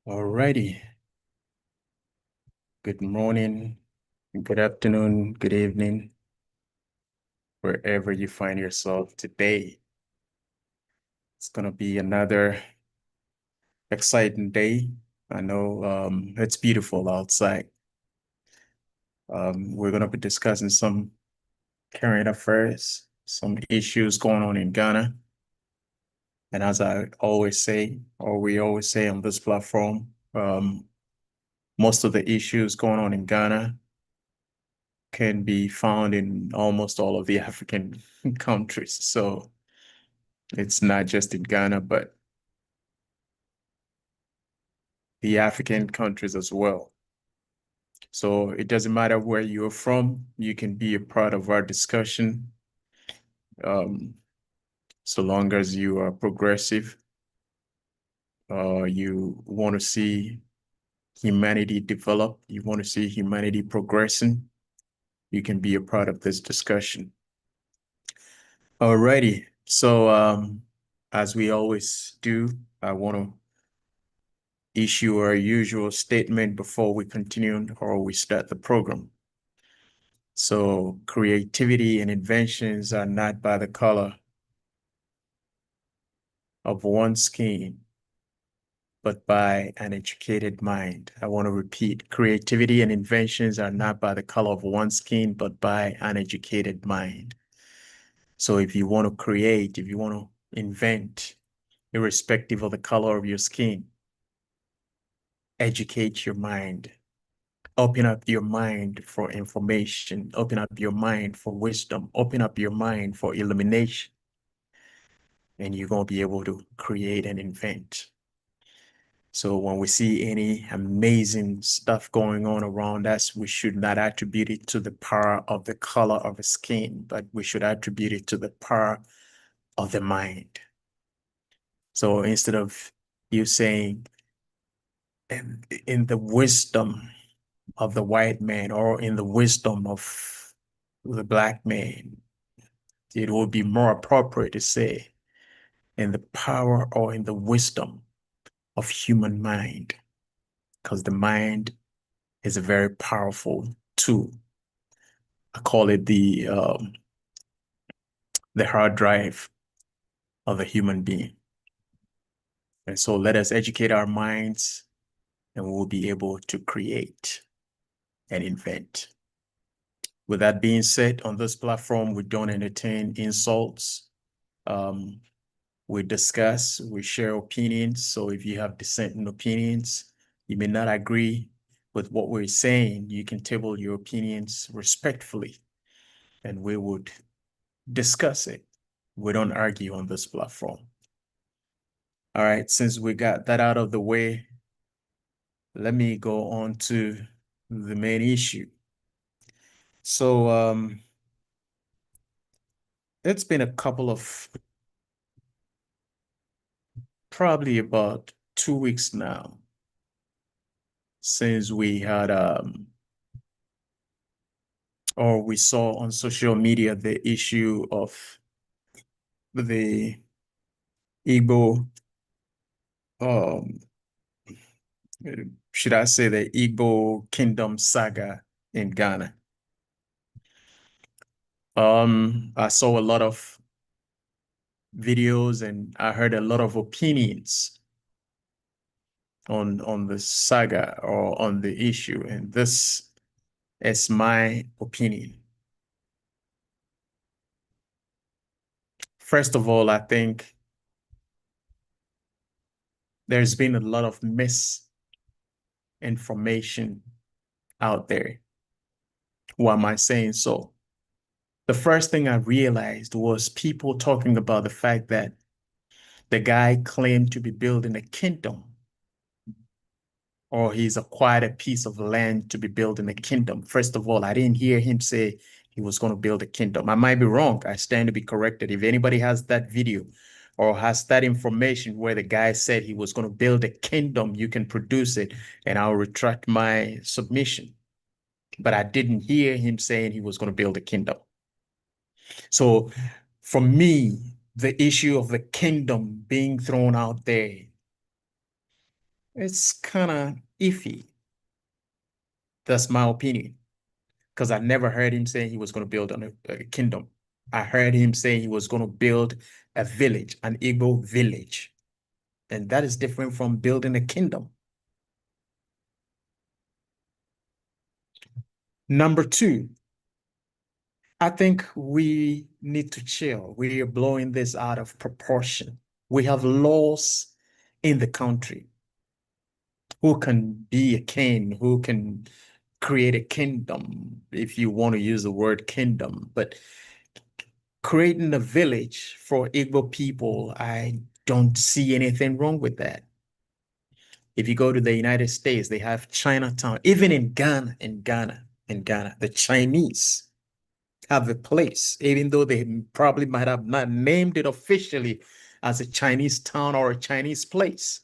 Alrighty. Good morning, good afternoon, good evening, wherever you find yourself today. It's gonna be another exciting day. I know it's beautiful outside. We're gonna be discussing some current affairs, some issues going on in Ghana. And as I always say, or we always say on this platform, most of the issues going on in Ghana can be found in almost all of the African countries. So it's not just in Ghana, but the African countries as well. So it doesn't matter where you're from, you can be a part of our discussion, um, so long as you are progressive, you want to see humanity develop, you want to see humanity progressing, you can be a part of this discussion. Alrighty. So as we always do, I want to issue our usual statement before we continue or we start the program. So creativity and inventions are not by the color of one's skin, but by an educated mind. I want to repeat, creativity and inventions are not by the color of one's skin, but by an educated mind. So if you want to create, if you want to invent, irrespective of the color of your skin, educate your mind. Open up your mind for information. Open up your mind for wisdom. Open up your mind for illumination. And you're going to be able to create and invent. So when we see any amazing stuff going on around us, we should not attribute it to the power of the color of the skin, but we should attribute it to the power of the mind. So instead of you saying, in the wisdom of the white man or in the wisdom of the black man, it would be more appropriate to say in the power or in the wisdom of human mind, because the mind is a very powerful tool. I call it the hard drive of a human being. And so let us educate our minds and we'll be able to create and invent. With that being said, on this platform, we don't entertain insults. We discuss, we share opinions. So if you have dissenting opinions, you may not agree with what we're saying, you can table your opinions respectfully and we would discuss it. We don't argue on this platform. All right, since we got that out of the way, let me go on to the main issue. So it's been a couple of probably about 2 weeks now since we had or we saw on social media the issue of the Igbo, um, should I say the Igbo Kingdom saga in Ghana. I saw a lot of videos and I heard a lot of opinions on the saga or on the issue, and this is my opinion. First of all, I think there's been a lot of misinformation out there. Why am I saying so? The first thing I realized was people talking about the fact that the guy claimed to be building a kingdom, or he's acquired a piece of land to be building a kingdom. First of all, I didn't hear him say he was going to build a kingdom. I might be wrong. I stand to be corrected. If anybody has that video or has that information where the guy said he was going to build a kingdom, you can produce it and I'll retract my submission. But I didn't hear him saying he was going to build a kingdom. So for me, the issue of the kingdom being thrown out there It's kind of iffy. That's my opinion. Because I never heard him say he was going to build a kingdom. I heard him say he was going to build a village, an Igbo village. And that is different from building a kingdom. Number two, I think we need to chill. We are blowing this out of proportion. We have laws in the country. Who can be a king? Who can create a kingdom, if you want to use the word kingdom? But creating a village for Igbo people, I don't see anything wrong with that. If you go to the United States, they have Chinatown. Even in Ghana, the Chinese have a place, even though they probably might have not named it officially as a Chinese town or a Chinese place.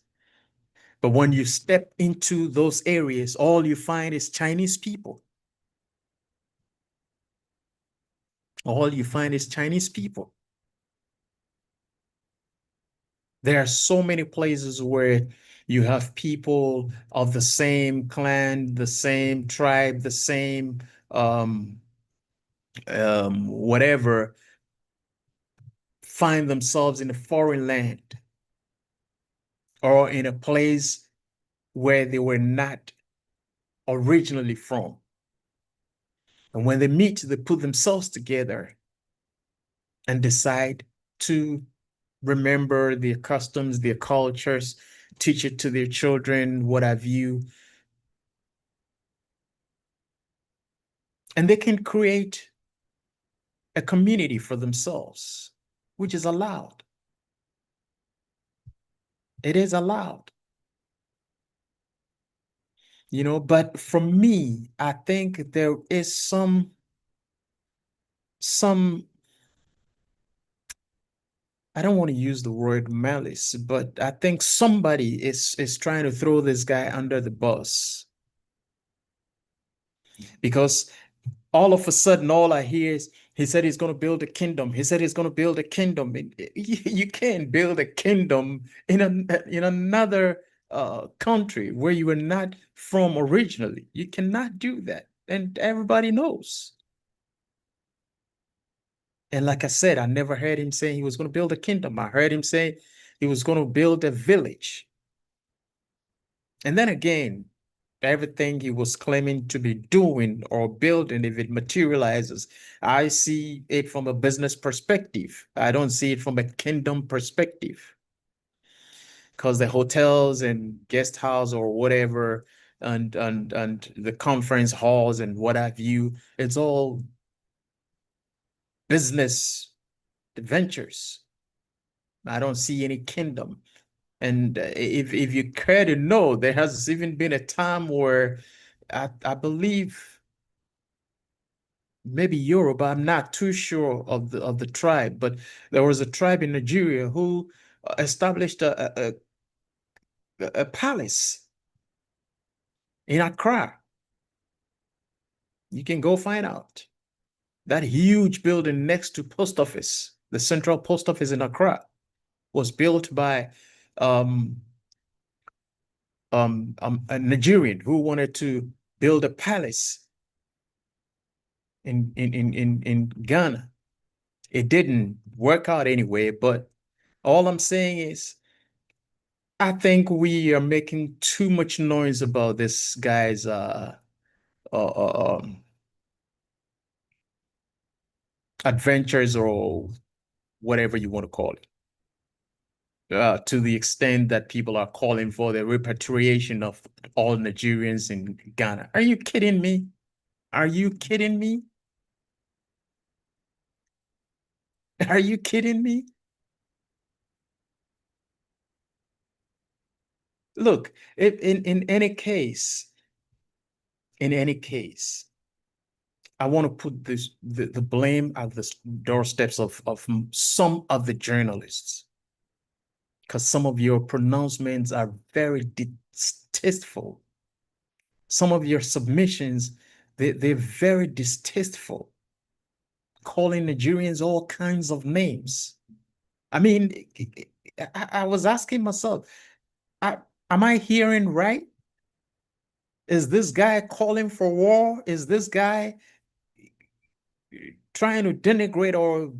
But when you step into those areas, all you find is Chinese people. All you find is Chinese people. There are so many places where you have people of the same clan, the same tribe, the same whatever, find themselves in a foreign land or in a place where they were not originally from. And when they meet, they put themselves together and decide to remember their customs, their cultures, teach it to their children, what have you. And they can create a community for themselves, which is allowed. It is allowed. But for me, I think there is some, I don't want to use the word malice, but I think somebody is trying to throw this guy under the bus, because all of a sudden, all I hear is he said he's going to build a kingdom. He said he's going to build a kingdom. You can't build a kingdom in another country where you were not from originally. You cannot do that, and everybody knows. And like I said, I never heard him saying he was going to build a kingdom. I heard him say he was going to build a village. And then again, everything he was claiming to be doing or building, if it materializes, I see it from a business perspective. I don't see it from a kingdom perspective. Because the hotels and guest house or whatever, and the conference halls and what have you, it's all business ventures. I don't see any kingdom. And if you care to know, there has even been a time where I believe maybe Yoruba, I'm not too sure of the tribe, but there was a tribe in Nigeria who established a palace in Accra. You can go find out. That huge building next to post office, the central post office in Accra, was built by um, a Nigerian who wanted to build a palace in Ghana. It didn't work out anyway, but all I'm saying is I think we are making too much noise about this guy's uh, uh, um, adventures or whatever you want to call it. To the extent that people are calling for the repatriation of all Nigerians in Ghana. Are you kidding me? Are you kidding me? Are you kidding me? Look, if in any case, I want to put the blame at the doorsteps of some of the journalists, because some of your pronouncements are very distasteful. Some of your submissions, they're very distasteful, calling Nigerians all kinds of names. I mean, I was asking myself, Am I hearing right? Is this guy calling for war? Is this guy trying to denigrate or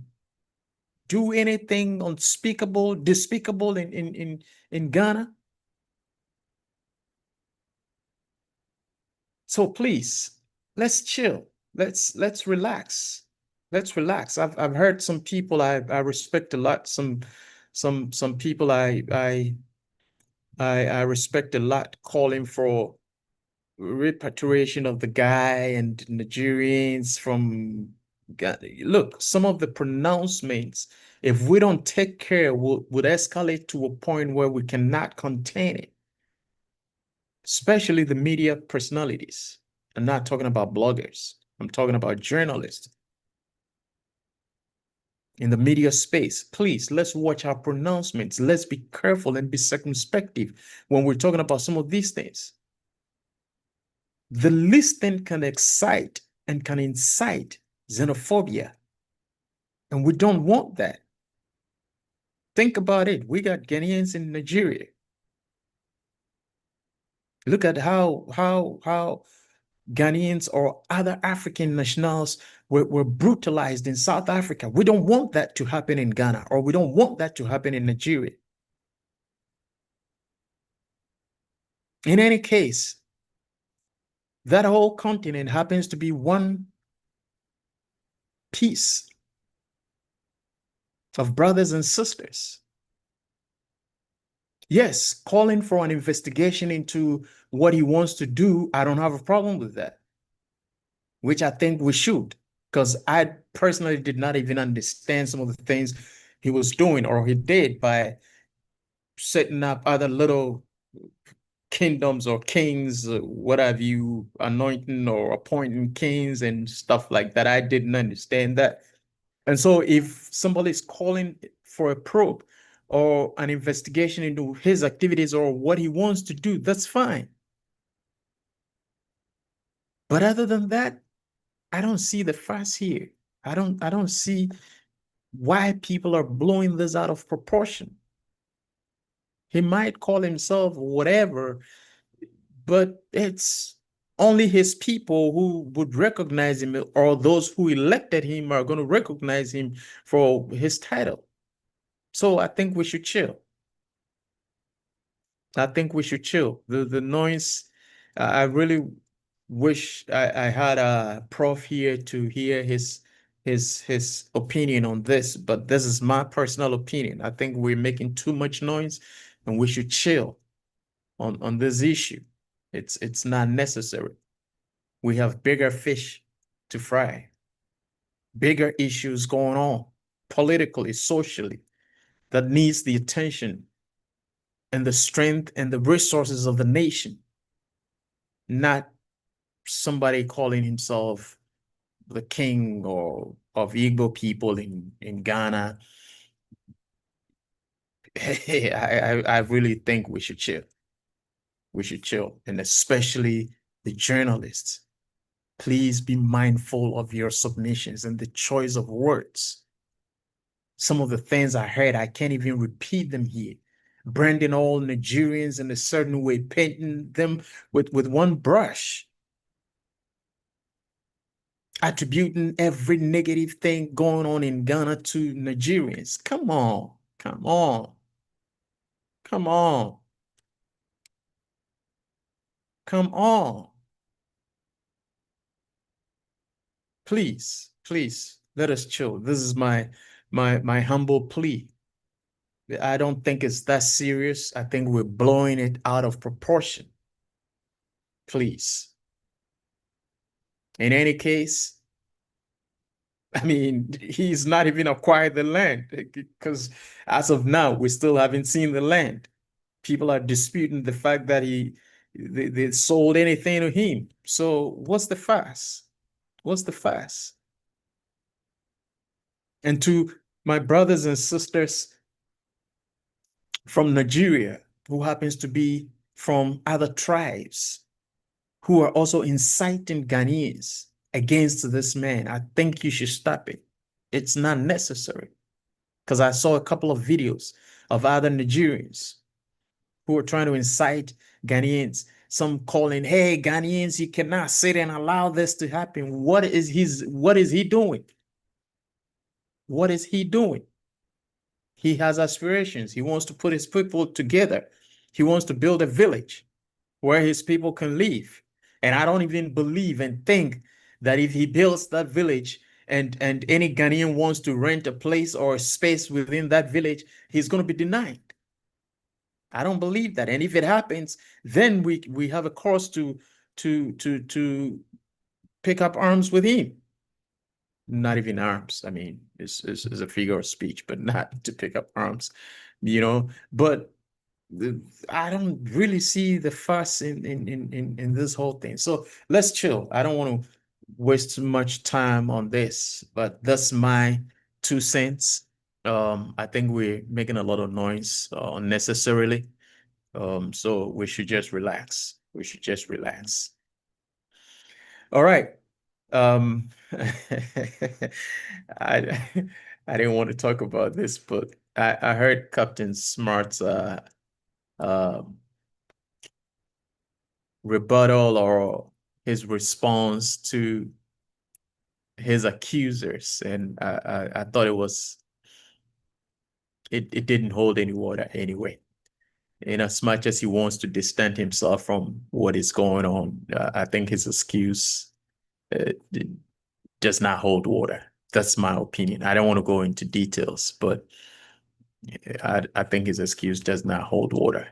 do anything unspeakable, despicable in Ghana? So please, let's chill. Let's relax. Let's relax. I've heard some people I respect a lot. Some people I respect a lot calling for repatriation of the guy and Nigerians from Ghana. Look, some of the pronouncements, if we don't take care, would escalate to a point where we cannot contain it, especially the media personalities. I'm not talking about bloggers. I'm talking about journalists in the media space. Please, let's watch our pronouncements. Let's be careful and be circumspective when we're talking about some of these things. The least thing can excite and can incite xenophobia. And we don't want that. Think about it. We got Ghanaians in Nigeria. Look at how Ghanaians or other African nationals were brutalized in South Africa. We don't want that to happen in Ghana, or we don't want that to happen in Nigeria. In any case, that whole continent happens to be one piece of brothers and sisters. Yes, calling for an investigation into what he wants to do, I don't have a problem with that, which I think we should, because I personally did not even understand some of the things he was doing or he did by setting up other little kingdoms or kings, what have you, anointing or appointing kings and stuff like that. I didn't understand that. And so if somebody is calling for a probe or an investigation into his activities or what he wants to do, that's fine. But other than that, I don't see the fuss here. I don't see why people are blowing this out of proportion. He might call himself whatever, but it's only his people who would recognize him, or those who elected him are going to recognize him for his title. So I think we should chill. I think we should chill. The noise, I really wish I had a prof here to hear his opinion on this, but this is my personal opinion. I think we're making too much noise and we should chill on this issue. It's not necessary. We have bigger fish to fry, bigger issues going on politically, socially, that needs the attention and the strength and the resources of the nation, not somebody calling himself the king or of Igbo people in Ghana. I really think we should chill. We should chill, and especially the journalists. Please be mindful of your submissions and the choice of words. Some of the things I heard, I can't even repeat them here. Branding all Nigerians in a certain way, painting them with one brush, attributing every negative thing going on in Ghana to Nigerians. Come on, come on, come on, come on. Please, please, let us chill. This is my humble plea. I don't think it's that serious. I think we're blowing it out of proportion. Please. In any case, I mean, he's not even acquired the land because as of now, we still haven't seen the land. People are disputing the fact that they sold anything to him. So what's the fuss? What's the fuss? And to my brothers and sisters from Nigeria, who happens to be from other tribes, who are also inciting Ghanaians against this man, I think you should stop it. It's not necessary. Because I saw a couple of videos of other Nigerians who are trying to incite Ghanaians. Some calling, hey, Ghanaians, you cannot sit and allow this to happen. What is he doing? What is he doing? He has aspirations. He wants to put his people together. He wants to build a village where his people can live. And I don't even believe and think that if he builds that village and any Ghanaian wants to rent a place or a space within that village, he's going to be denied. I don't believe that. And if it happens, then we have a cause to pick up arms with him. Not even arms. I mean, it's a figure of speech, but not to pick up arms, But I don't really see the fuss in this whole thing. So let's chill. I don't want to waste too much time on this, but that's my 2 cents. I think we're making a lot of noise unnecessarily. So we should just relax. We should just relax. All right. Um, I I didn't want to talk about this, but I heard Captain Smart's uh, rebuttal or his response to his accusers, and I thought it didn't hold any water anyway. In as much as he wants to distance himself from what is going on, I think his excuse does not hold water. That's my opinion. I don't want to go into details, but I think his excuse does not hold water.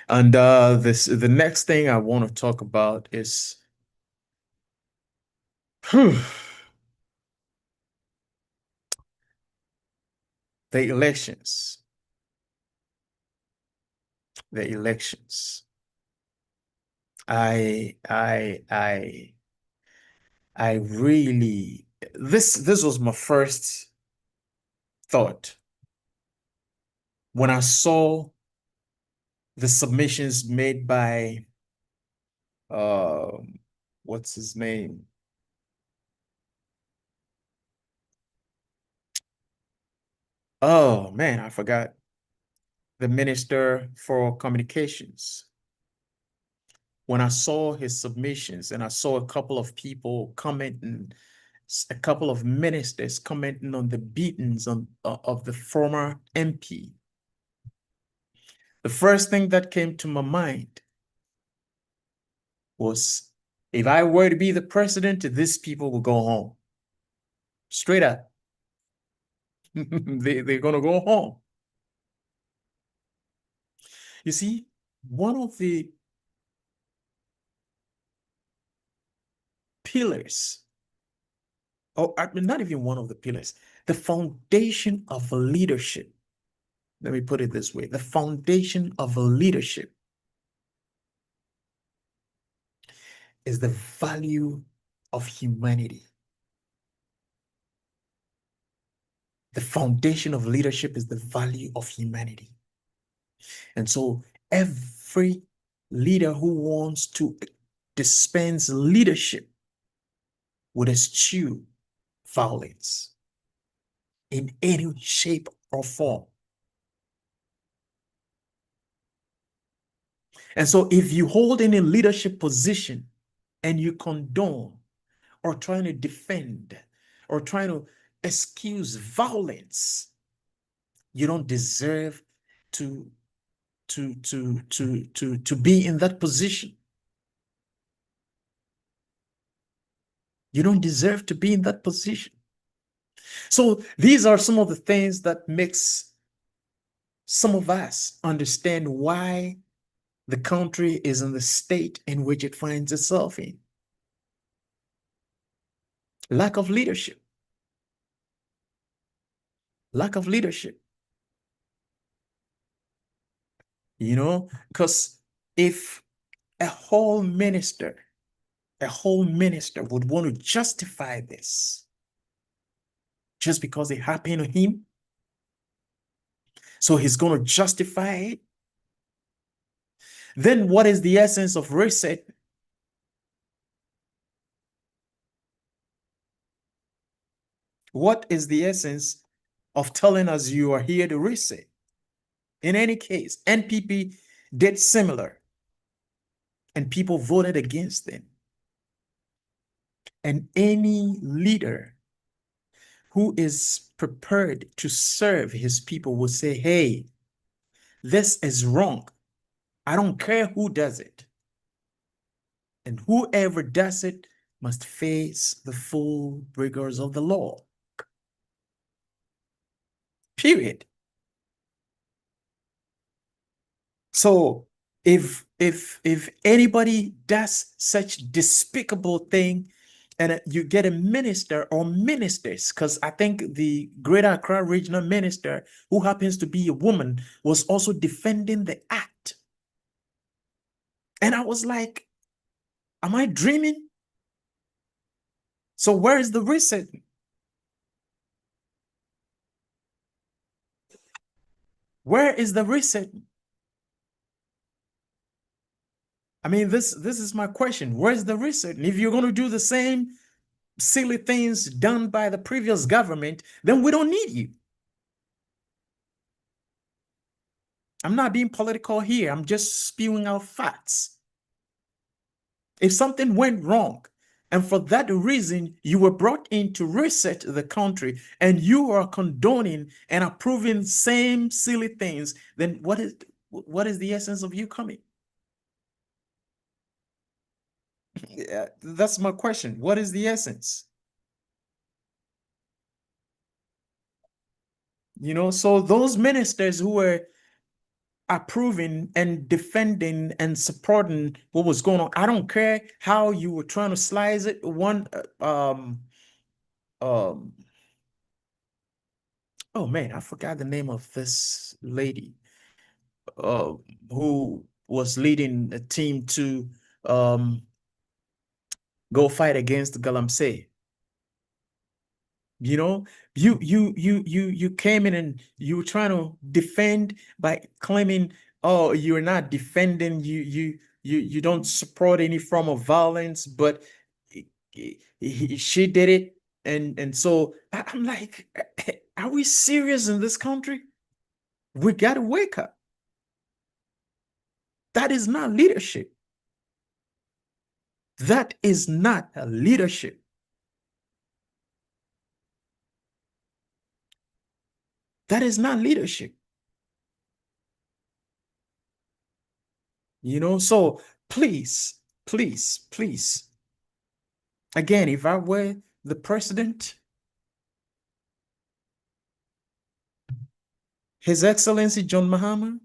And the next thing I want to talk about is the elections. The elections. I I I I really this was my first thought when I saw the submissions made by uh what's his name? Oh man, I forgot. The Minister for Communications. When I saw his submissions and I saw a couple of people commenting, a couple of ministers commenting on the beatings of the former MP, the first thing that came to my mind was, if I were to be the president, these people will go home. Straight up. They're going to go home. You see, one of the pillars, or I mean, not even one of the pillars, the foundation of leadership. Let me put it this way. The foundation of leadership is the value of humanity. The foundation of leadership is the value of humanity. And so every leader who wants to dispense leadership would eschew violence in any shape or form. And so if you hold any leadership position and you condone or trying to defend or trying to excuse violence, you don't deserve to be in that position. You don't deserve to be in that position. So these are some of the things that makes some of us understand why the country is in the state in which it finds itself in. Lack of leadership. Lack of leadership. Because if a whole minister would want to justify this just because it happened to him, so he's going to justify it, then what is the essence of reset? What is the essence of telling us you are here to reset? In any case, NPP did similar, and people voted against them. And any leader who is prepared to serve his people will say, hey, this is wrong. I don't care who does it. And whoever does it must face the full rigors of the law. Period. So if anybody does such despicable thing, and you get a minister or ministers, because I think the Greater Accra Regional Minister, who happens to be a woman, was also defending the act. And I was like, am I dreaming? So where is the reset? Where is the reset? I mean, this is my question. Where's the reset? And if you're going to do the same silly things done by the previous government, then we don't need you. I'm not being political here. I'm just spewing out facts. If something went wrong, and for that reason, you were brought in to reset the country, and you are condoning and approving same silly things, then what is the essence of you coming? Yeah, that's my question. What is the essence? So those ministers who were approving and defending and supporting what was going on, I don't care how you were trying to slice it. Um, oh man, I forgot the name of this lady uh, who was leading a team to um, go fight against Galamsey. You know, you came in and you were trying to defend by claiming, oh, you're not defending, you don't support any form of violence, but she did it, and so I'm like, are we serious in this country? We got to wake up. That is not leadership. That is not a leadership. That is not leadership. So please, please, please. Again, if I were the president, His Excellency John Mahama,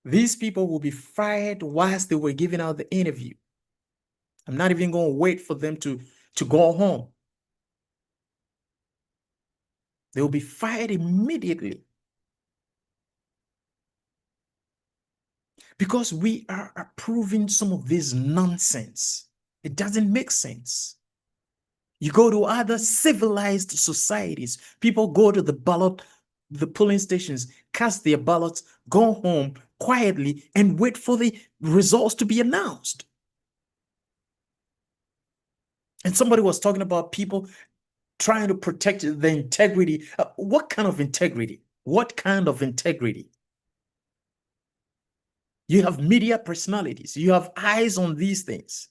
these people will be fired whilst they were giving out the interview. I'm not even going to wait for them to go home. They will be fired immediately. Because we are approving some of this nonsense. It doesn't make sense. You go to other civilized societies, people go to the polling stations, cast their ballots, go home quietly, and wait for the results to be announced. And somebody was talking about people trying to protect the integrity. What kind of integrity? What kind of integrity? You have media personalities. You have eyes on these things.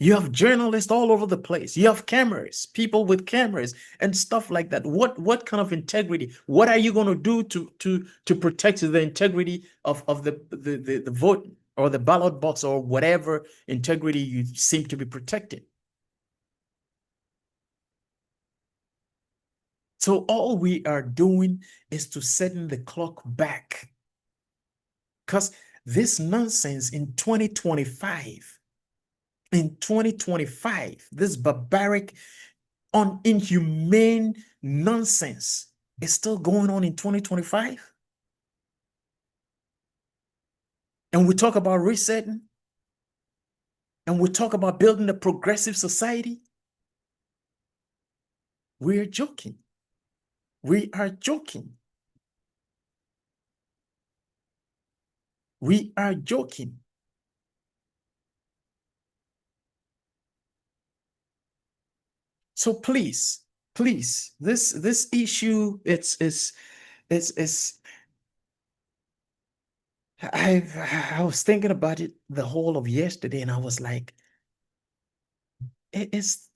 You have journalists all over the place. You have cameras, people with cameras and stuff like that. What kind of integrity? What are you going to do to protect the integrity of the vote or the ballot box or whatever integrity you seem to be protecting? So all we are doing is to setting the clock back. Because this nonsense in 2025, this barbaric, inhumane nonsense is still going on in 2025. And we talk about resetting, and we talk about building a progressive society. We're joking. We are joking. We are joking. So please, Please, this issue, it's I was thinking about it the whole of yesterday, and I was like, is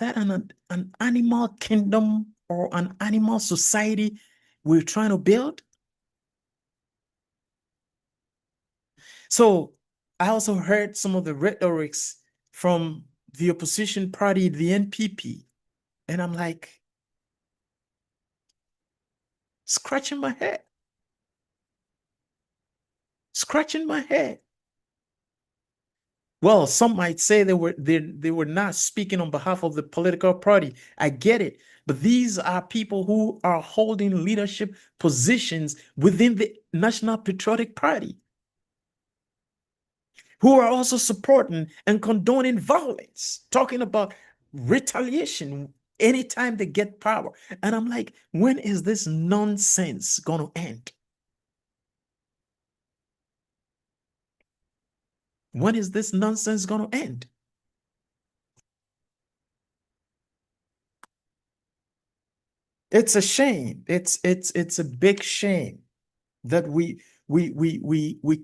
that an animal kingdom or an animal society we're trying to build? So I also heard some of the rhetorics from the opposition party, the NPP, and I'm like scratching my head, scratching my head. Well, some might say they were not speaking on behalf of the political party. I get it. But these are people who are holding leadership positions within the National Patriotic Party, who are also supporting and condoning violence, talking about retaliation anytime they get power. And I'm like, when is this nonsense going to end? When is this nonsense going to end? It's a shame. It's a big shame that we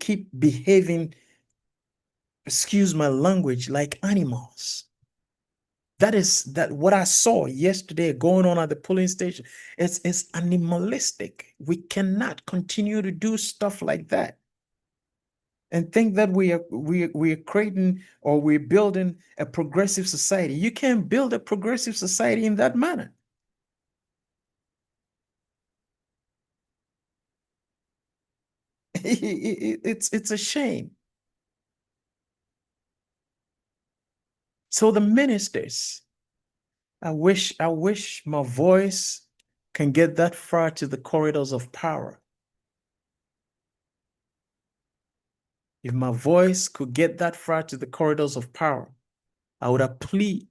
keep behaving, excuse my language, like animals. That what I saw yesterday going on at the polling station. It's animalistic. We cannot continue to do stuff like that and think that we are creating or we're building a progressive society. You can't build a progressive society in that manner. It's a shame. So the ministers, I wish my voice can get that far to the corridors of power. If my voice could get that far to the corridors of power, I would plead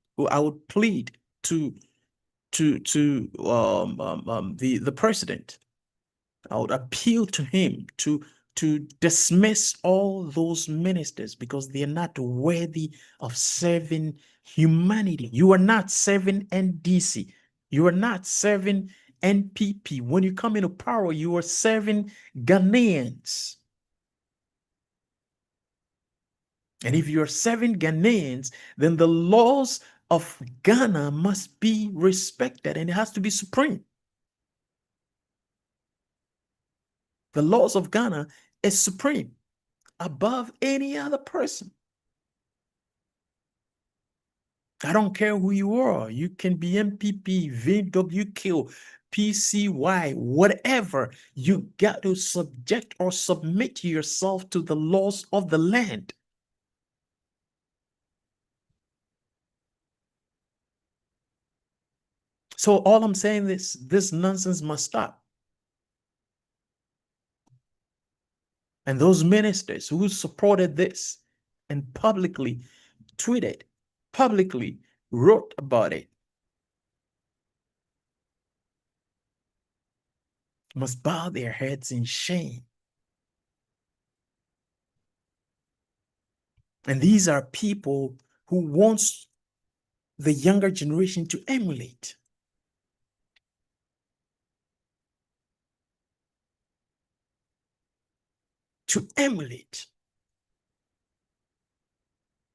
to the president. I would appeal to him to dismiss all those ministers because they are not worthy of serving humanity. You are not serving NDC. You are not serving NPP. When you come into power, you are serving Ghanaians. And if you're serving Ghanaians, then the laws of Ghana must be respected and it has to be supreme. The laws of Ghana is supreme above any other person. I don't care who you are. You can be MPP, VWQ, PCY, whatever. You got to subject or submit yourself to the laws of the land. So all I'm saying is this nonsense must stop. And those ministers who supported this and publicly tweeted, publicly wrote about it, must bow their heads in shame. And these are people who wants the younger generation to emulate. To emulate.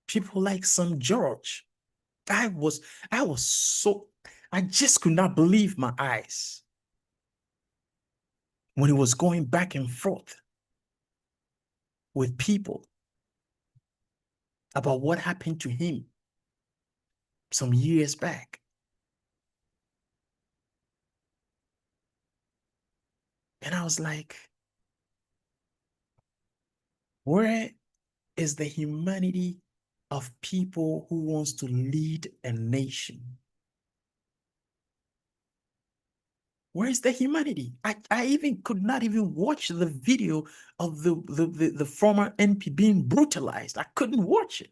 People like some George. I was so, I just could not believe my eyes when he was going back and forth with people about what happened to him some years back. And I was like, where is the humanity of people who wants to lead a nation? Where is the humanity? I even could not even watch the video of the former NP being brutalized. I couldn't watch it.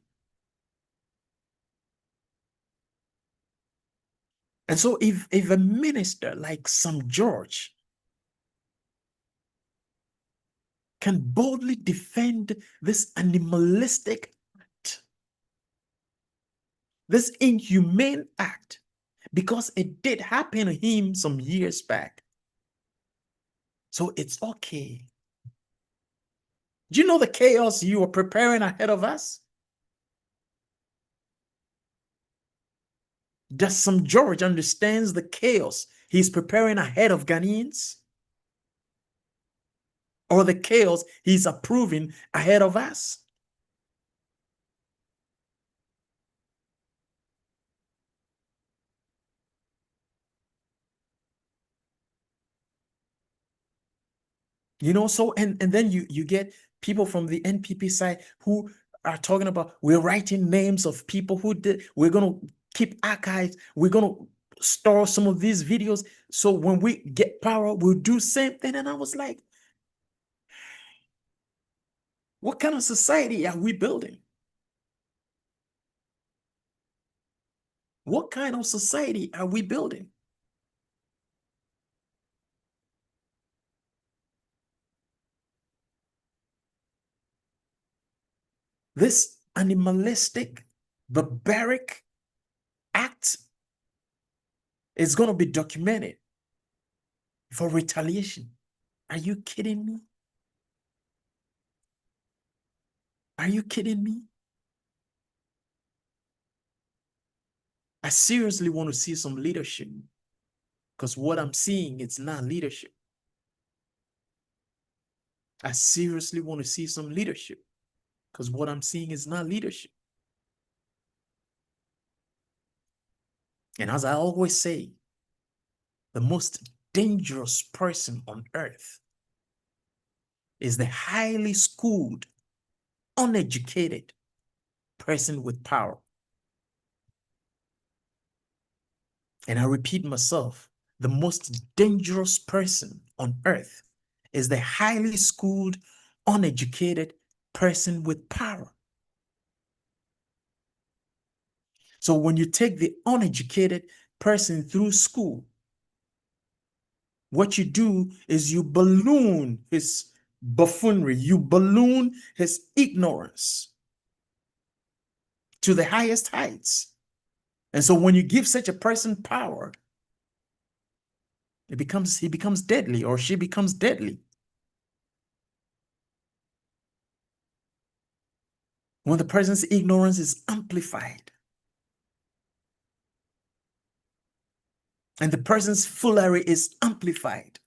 And so if a minister like some George can boldly defend this animalistic act, this inhumane act, because it did happen to him some years back. So it's okay. Do you know the chaos you are preparing ahead of us? Does some George understands the chaos he's preparing ahead of Ghanaians? Or the chaos he's approving ahead of us? You know, so and then you get people from the NPP side who are talking about, we're writing names of people who did, we're gonna keep archives, we're gonna store some of these videos, so when we get power, we'll do same thing. And I was like, what kind of society are we building? What kind of society are we building? This animalistic, barbaric act is going to be documented for retaliation. Are you kidding me? Are you kidding me? I seriously want to see some leadership, because what I'm seeing, it's not leadership. I seriously want to see some leadership, because what I'm seeing is not leadership. And as I always say, the most dangerous person on earth is the highly schooled, uneducated person with power. And I repeat myself, the most dangerous person on earth is the highly schooled, uneducated person with power. So when you take the uneducated person through school, what you do is you balloon his buffoonery, you balloon his ignorance to the highest heights. And so when you give such a person power, he becomes deadly, or she becomes deadly. When the person's ignorance is amplified and the person's foolery is amplified,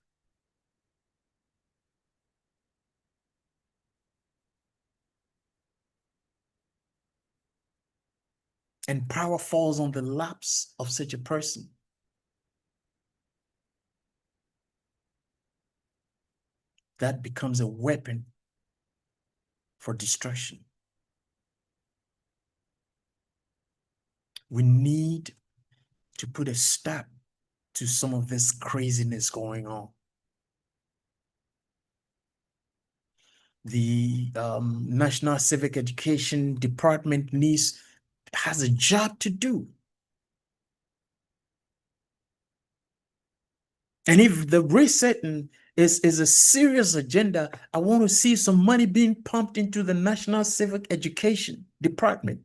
and power falls on the laps of such a person, that becomes a weapon for destruction. We need to put a stop to some of this craziness going on. The National Civic Education Department has a job to do. And if the resetting is a serious agenda, I want to see some money being pumped into the National Civic Education Department.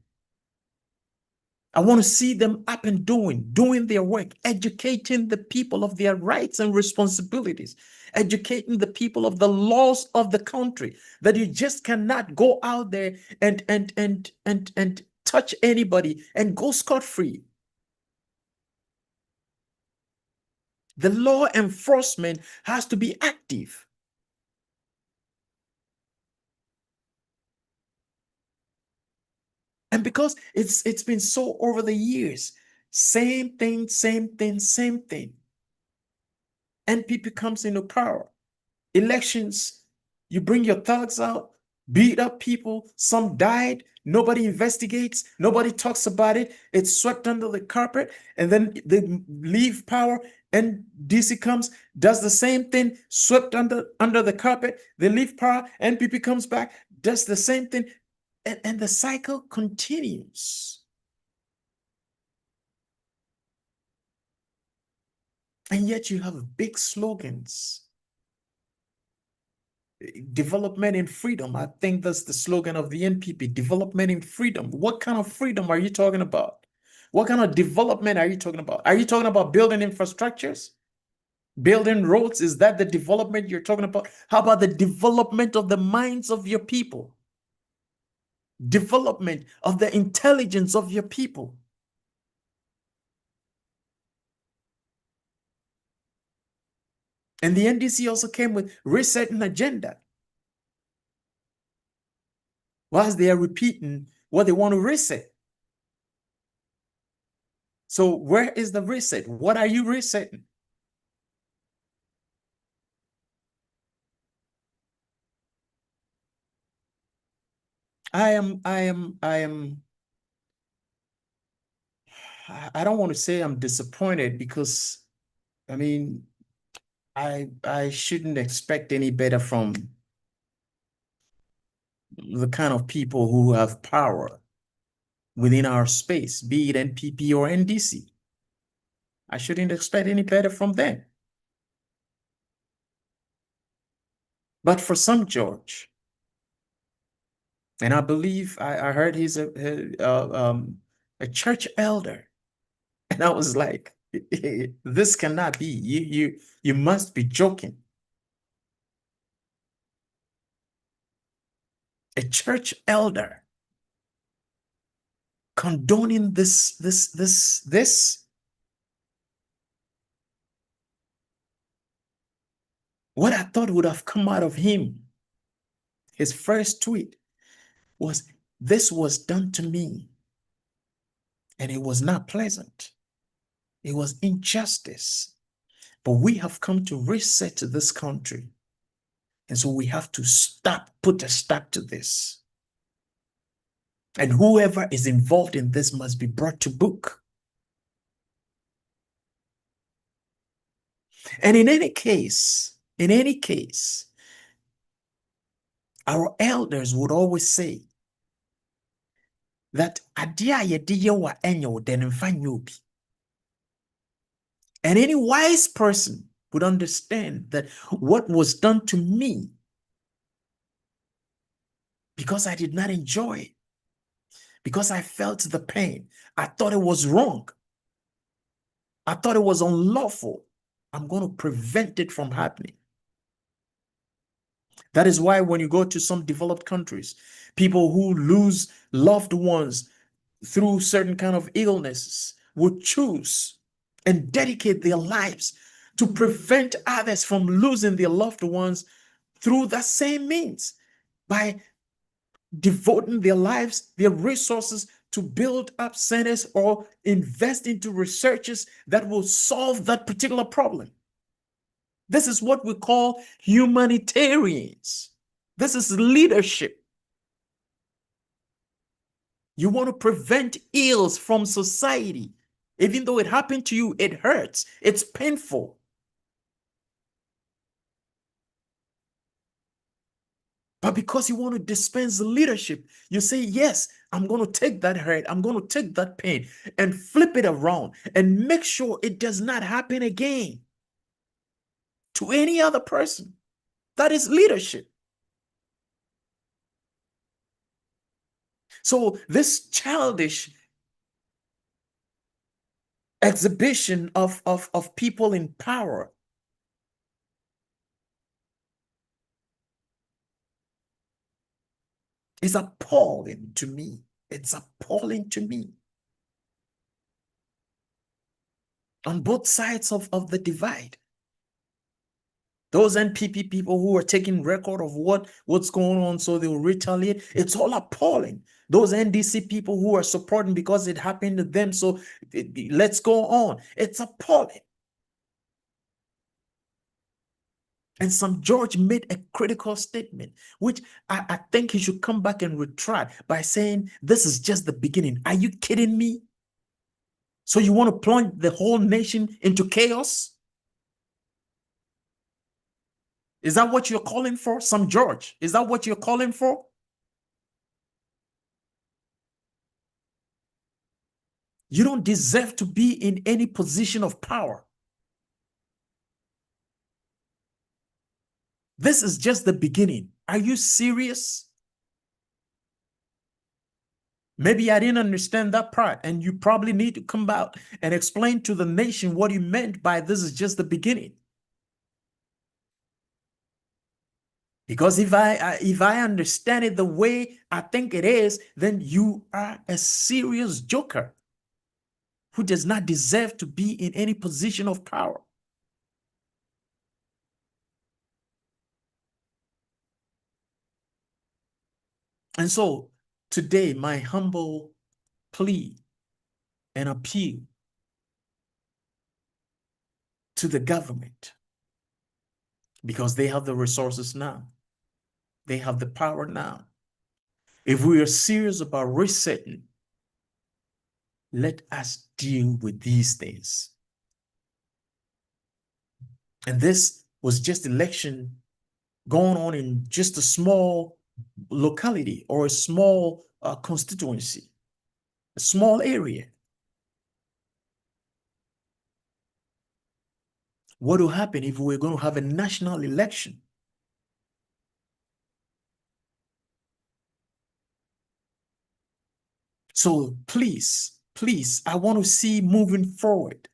I want to see them up and doing their work, educating the people of their rights and responsibilities, educating the people of the laws of the country, that you just cannot go out there and touch anybody and go scot-free. The law enforcement has to be active. And because it's been so over the years, same thing, same thing, same thing. NPP comes into power. Elections, you bring your thugs out, beat up people, some died, nobody investigates, nobody talks about it, it's swept under the carpet, and then they leave power, and DC comes, does the same thing, swept under the carpet, they leave power, NPP comes back, does the same thing, and the cycle continues. And yet you have big slogans. Development in freedom. I think that's the slogan of the NPP, development in freedom. What kind of freedom are you talking about? What kind of development are you talking about? Are you talking about building infrastructures? Building roads? Is that the development you're talking about? How about the development of the minds of your people? Development of the intelligence of your people? And the NDC also came with resetting agenda. Whilst they are repeating what they want to reset. So where is the reset? What are you resetting? I don't want to say I'm disappointed because I mean I shouldn't expect any better from the kind of people who have power within our space, be it NPP or NDC. I shouldn't expect any better from them. But for some George, and I believe I heard he's a church elder, and I was like, this cannot be. You must be joking. A church elder condoning this. What I thought would have come out of him, his first tweet was, this was done to me, and it was not pleasant. It was injustice. But we have come to reset this country. And so we have to put a stop to this. And whoever is involved in this must be brought to book. And in any case, our elders would always say that and any wise person would understand that what was done to me, because I did not enjoy it, because I felt the pain, I thought it was wrong, I thought it was unlawful, I'm going to prevent it from happening. That is why when you go to some developed countries, people who lose loved ones through certain kind of illnesses would choose and dedicate their lives to prevent others from losing their loved ones through that same means, by devoting their lives, their resources to build up centers or invest into researches that will solve that particular problem. This is what we call humanitarians. This is leadership. You want to prevent ills from society. Even though it happened to you, it hurts. It's painful. But because you want to dispense leadership, you say, yes, I'm going to take that hurt, I'm going to take that pain and flip it around and make sure it does not happen again to any other person. That is leadership. So this childish exhibition of people in power is appalling to me. It's appalling to me. On both sides of the divide. Those NPP people who are taking record of what's going on so they'll retaliate, it's all appalling. Those NDC people who are supporting because it happened to them, so let's go on. It's appalling. And some George made a critical statement, which I think he should come back and retract by saying, this is just the beginning. Are you kidding me? So you want to plunge the whole nation into chaos? Is that what you're calling for, some George? Is that what you're calling for? You don't deserve to be in any position of power. This is just the beginning. Are you serious? Maybe I didn't understand that part, and you probably need to come out and explain to the nation what you meant by this is just the beginning. Because if I understand it the way I think it is, then you are a serious joker who does not deserve to be in any position of power. And so today, my humble plea and appeal to the government, because they have the resources now, they have the power now. If we are serious about resetting, let us deal with these things. And this was just election going on in just a small locality or a small constituency, a small area. What will happen if we're going to have a national election? So please, I want to see moving forward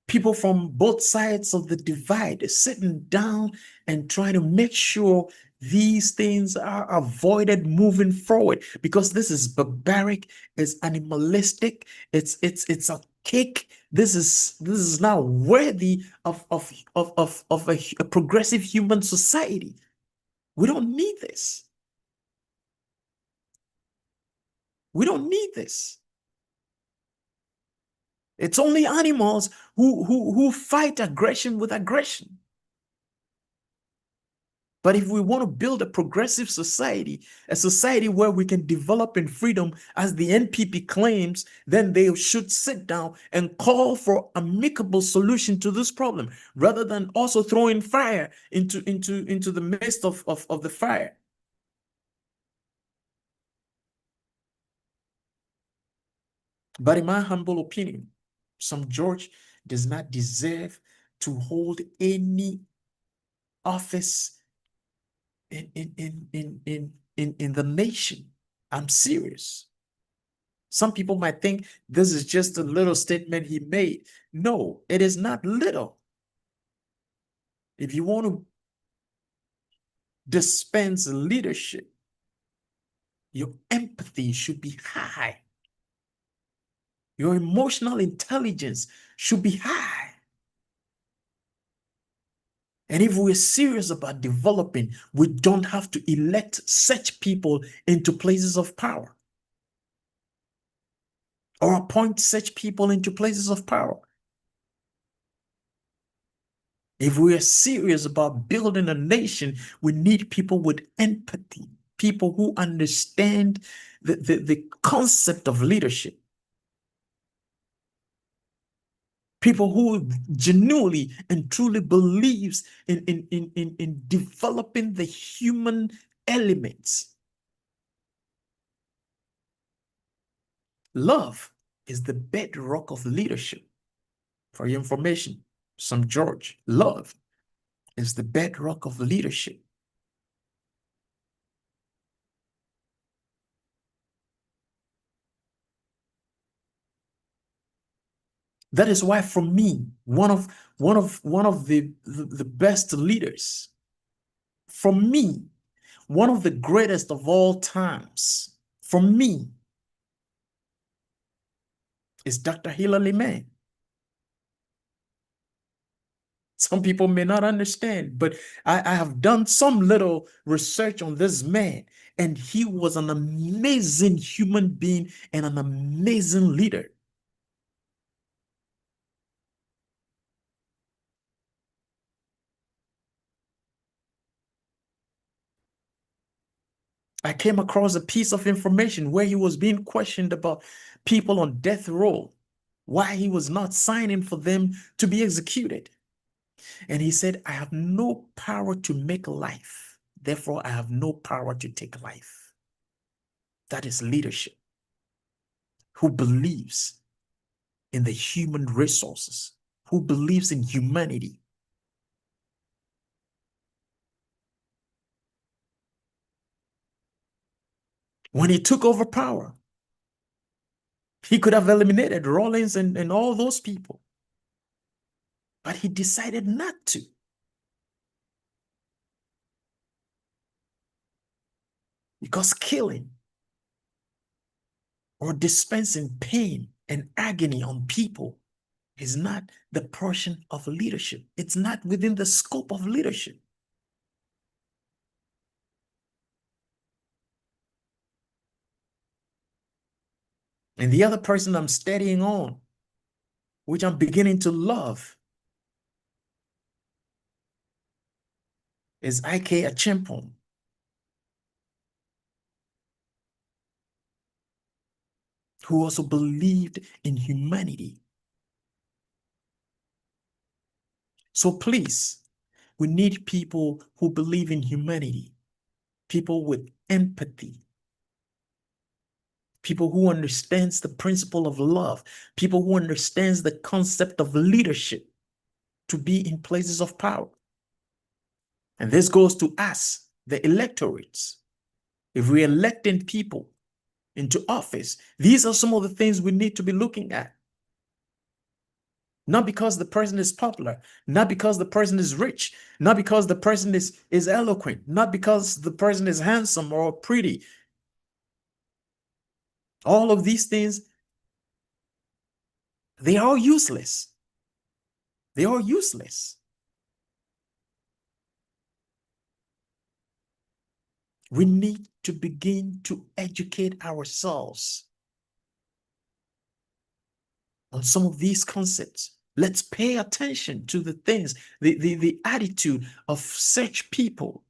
people from both sides of the divide sitting down and trying to make sure these things are avoided moving forward, because this is barbaric, it's animalistic, it's a kick. This is not worthy of a progressive human society. We don't need this. We don't need this. It's only animals who fight aggression with aggression. But if we want to build a progressive society, a society where we can develop in freedom, as the NPP claims, then they should sit down and call for amicable solution to this problem, rather than also throwing fire into the midst of the fire. But in my humble opinion, Sam George does not deserve to hold any office in the nation. I'm serious. Some people might think this is just a little statement he made. No, it is not little. If you want to dispense leadership, your empathy should be high. Your emotional intelligence should be high. And if we're serious about developing, we don't have to elect such people into places of power or appoint such people into places of power. If we are serious about building a nation, we need people with empathy, people who understand the concept of leadership, people who genuinely and truly believes in developing the human elements. Love is the bedrock of leadership. For your information, Sam George, love is the bedrock of leadership. That is why, for me, one of the best leaders, for me, one of the greatest of all times, for me, is Dr. Hillary May. Some people may not understand, but I have done some little research on this man, and he was an amazing human being and an amazing leader. I came across a piece of information where he was being questioned about people on death row, why he was not signing for them to be executed. And he said, I have no power to make life. Therefore, I have no power to take life. That is leadership. Who believes in the human resources, who believes in humanity. When he took over power, he could have eliminated Rawlings and all those people, but he decided not to. Because killing or dispensing pain and agony on people is not the portion of leadership. It's not within the scope of leadership. And the other person I'm studying on, which I'm beginning to love, is Ike Achimpong, who also believed in humanity. So please, we need people who believe in humanity, people with empathy, people who understands the principle of love, people who understands the concept of leadership to be in places of power. And this goes to us, the electorates. If we're electing people into office, these are some of the things we need to be looking at. Not because the person is popular, not because the person is rich, not because the person is eloquent, not because the person is handsome or pretty. All of these things, they are useless. They are useless. We need to begin to educate ourselves on some of these concepts. Let's pay attention to the things, the attitude of such people.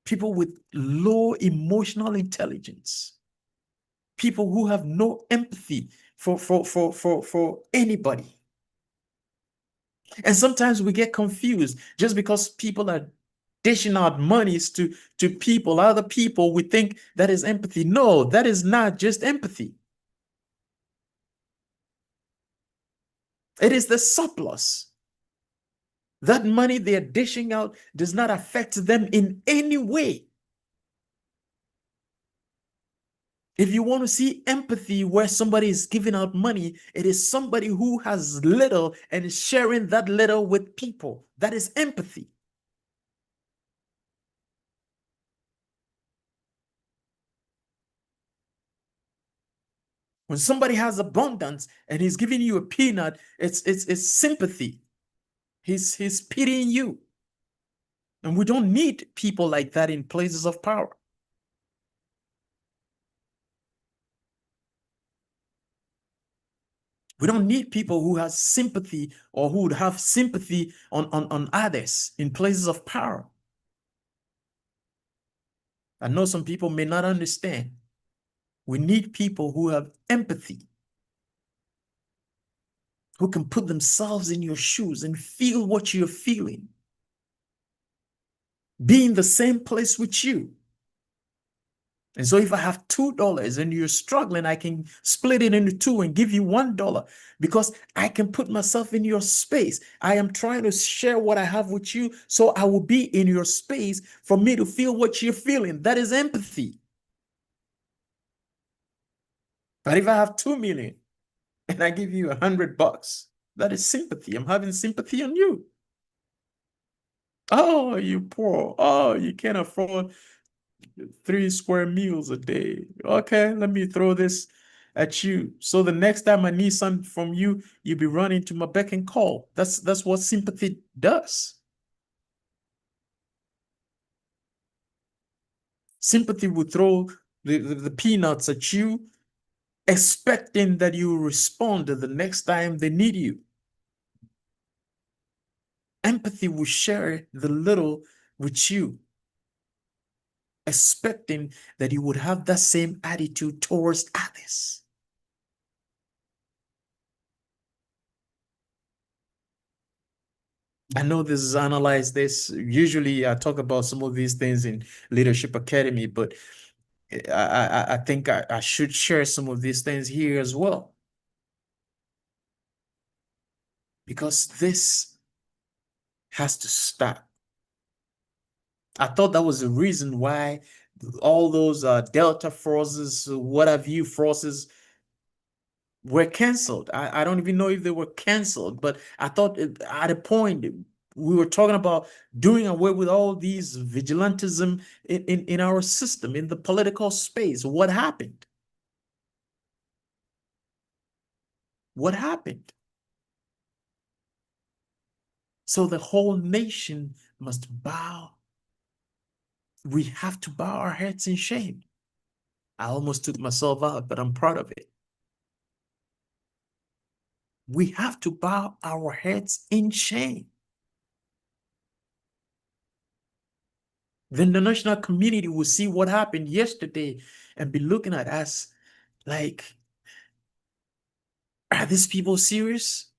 People with low emotional intelligence. People who have no empathy for anybody. And sometimes we get confused just because people are dishing out monies to people, other people, we think that is empathy. No, that is not just empathy. It is the surplus. That money they're dishing out does not affect them in any way. If you want to see empathy where somebody is giving out money, it is somebody who has little and is sharing that little with people. That is empathy. When somebody has abundance and he's giving you a peanut, it's sympathy. He's pitying you. And we don't need people like that in places of power. We don't need people who have sympathy or who would have sympathy on others in places of power. I know some people may not understand. We need people who have empathy, who can put themselves in your shoes and feel what you're feeling. Be in the same place with you. And so if I have $2 and you're struggling, I can split it into two and give you $1 because I can put myself in your space. I am trying to share what I have with you, so I will be in your space for me to feel what you're feeling. That is empathy. But if I have 2 million and I give you $100, that is sympathy. I'm having sympathy on you. Oh, you poor. Oh, you can't afford 3 square meals a day. Okay, let me throw this at you. So the next time I need something from you, you'll be running to my beck and call. That's what sympathy does. Sympathy will throw the peanuts at you, expecting that you will respond the next time they need you. Empathy will share the little with you, expecting that you would have that same attitude towards others. I know this is analyzed. This usually I talk about some of these things in Leadership Academy, but I think I should share some of these things here as well, because this has to stop. I thought that was the reason why all those Delta forces, what have you, forces were canceled. I don't even know if they were canceled, but I thought at a point we were talking about doing away with all these vigilantism in our system, in the political space. What happened? What happened? So the whole nation must bow. We have to bow our heads in shame. I almost took myself out, but I'm proud of it. We have to bow our heads in shame. Then the national community will see what happened yesterday and be looking at us like, are these people serious?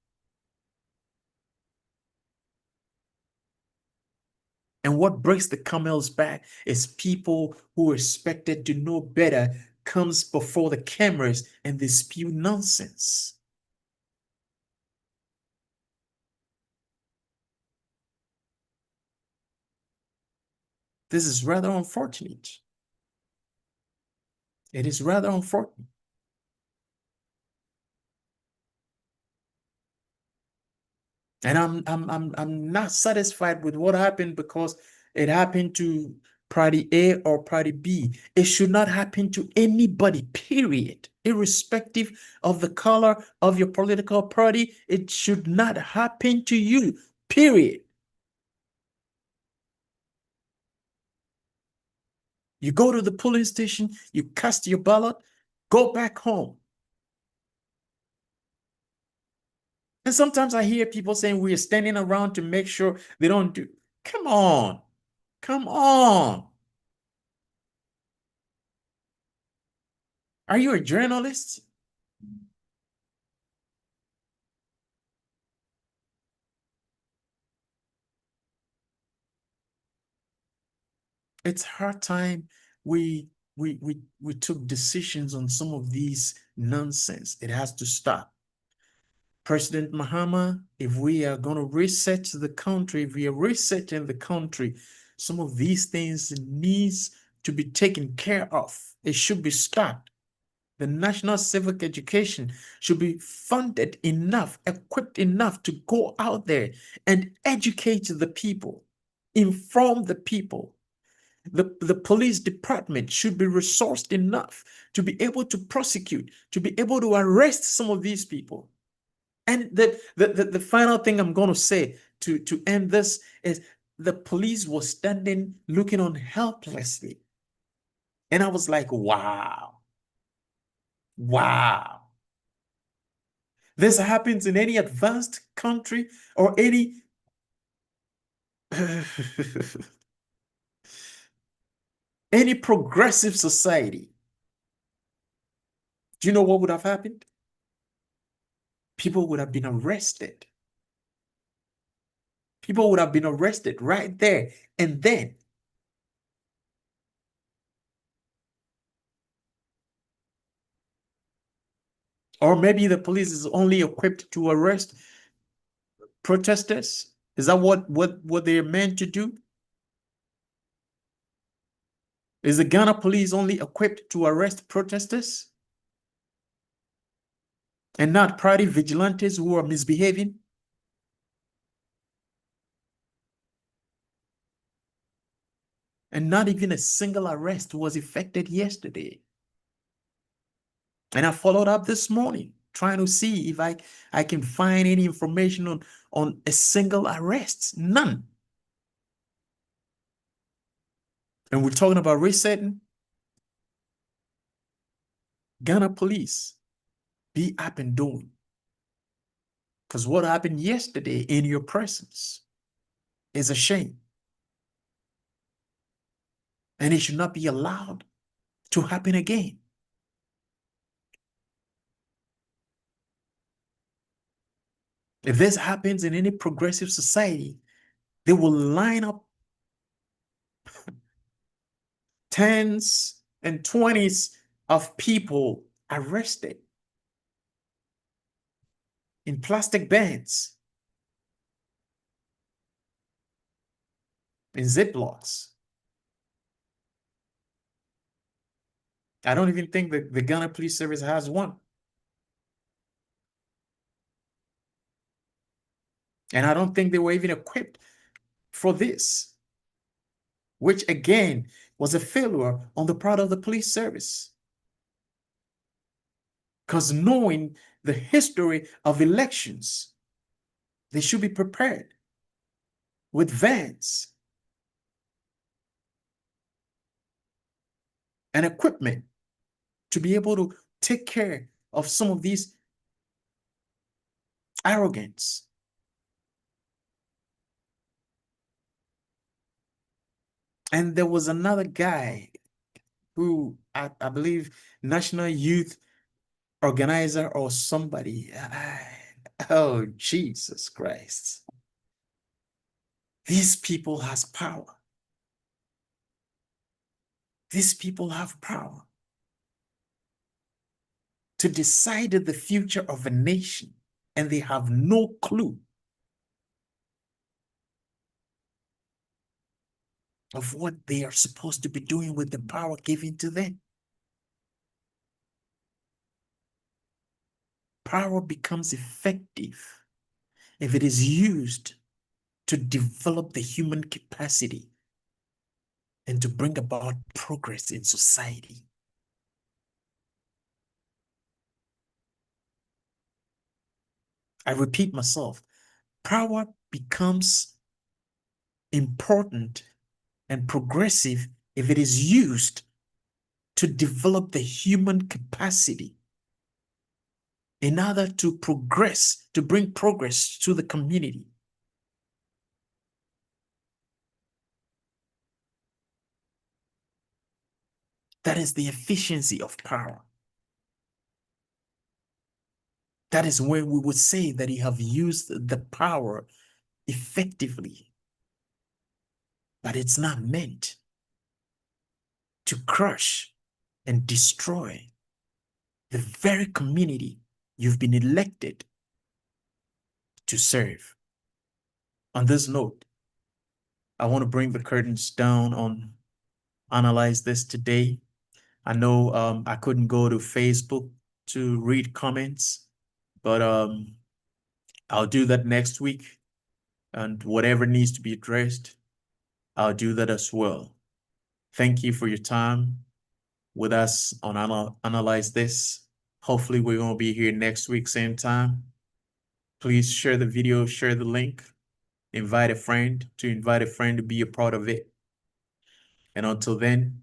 And what breaks the camel's back is people who are expected to know better comes before the cameras and they spew nonsense. This is rather unfortunate. It is rather unfortunate. And I'm not satisfied with what happened because it happened to party A or party B. It should not happen to anybody, period. Irrespective of the color of your political party, it should not happen to you, period. You go to the polling station, you cast your ballot, go back home. And sometimes I hear people saying we are standing around to make sure they don't do. Come on. Come on. Are you a journalist? It's hard time we took decisions on some of these nonsense. It has to stop. President Mahama, if we are going to reset the country, if we are resetting the country, some of these things needs to be taken care of. It should be stopped. The national civic education should be funded enough, equipped enough to go out there and educate the people, inform the people. The police department should be resourced enough to be able to prosecute, to be able to arrest some of these people. And the final thing I'm going to say to end this is the police was standing looking on helplessly. And I was like, wow, wow. This happens in any advanced country or any any progressive society. Do you know what would have happened? People would have been arrested. People would have been arrested right there and then. Or maybe the police is only equipped to arrest protesters. Is that what they're meant to do? Is the Ghana police only equipped to arrest protesters and not party vigilantes who are misbehaving? And not even a single arrest was effected yesterday. And I followed up this morning trying to see if I can find any information on a single arrest. None. And we're talking about resetting. Ghana police, be up and doing. Because what happened yesterday in your presence is a shame. And it should not be allowed to happen again. If this happens in any progressive society, they will line up tens and 20s of people arrested in plastic bags, in Ziplocs. I don't even think the Ghana Police Service has one. And I don't think they were even equipped for this, which again was a failure on the part of the police service. Because knowing the history of elections, they should be prepared with vans and equipment to be able to take care of some of these arrogance. And there was another guy who I believe National Youth Organizer or somebody. Oh, Jesus Christ. These people has power. These people have power to decide the future of a nation, and they have no clue of what they are supposed to be doing with the power given to them. Power becomes effective if it is used to develop the human capacity and to bring about progress in society. I repeat myself, power becomes important and progressive if it is used to develop the human capacity in order to progress, to bring progress to the community. That is the efficiency of power. That is when we would say that you have used the power effectively. But it's not meant to crush and destroy the very community you've been elected to serve. On this note, I want to bring the curtains down on Analyze This today. I know I couldn't go to Facebook to read comments, but I'll do that next week. And whatever needs to be addressed, I'll do that as well. Thank you for your time with us on Analyze This. Hopefully we're going to be here next week, same time. Please share the video, share the link, invite a friend to be a part of it. And until then,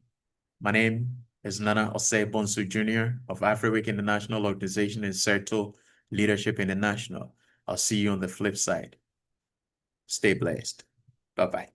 my name is Nana Osei Bonsu Jr. of Afriwick International Organization and Certo Leadership International. I'll see you on the flip side. Stay blessed. Bye-bye.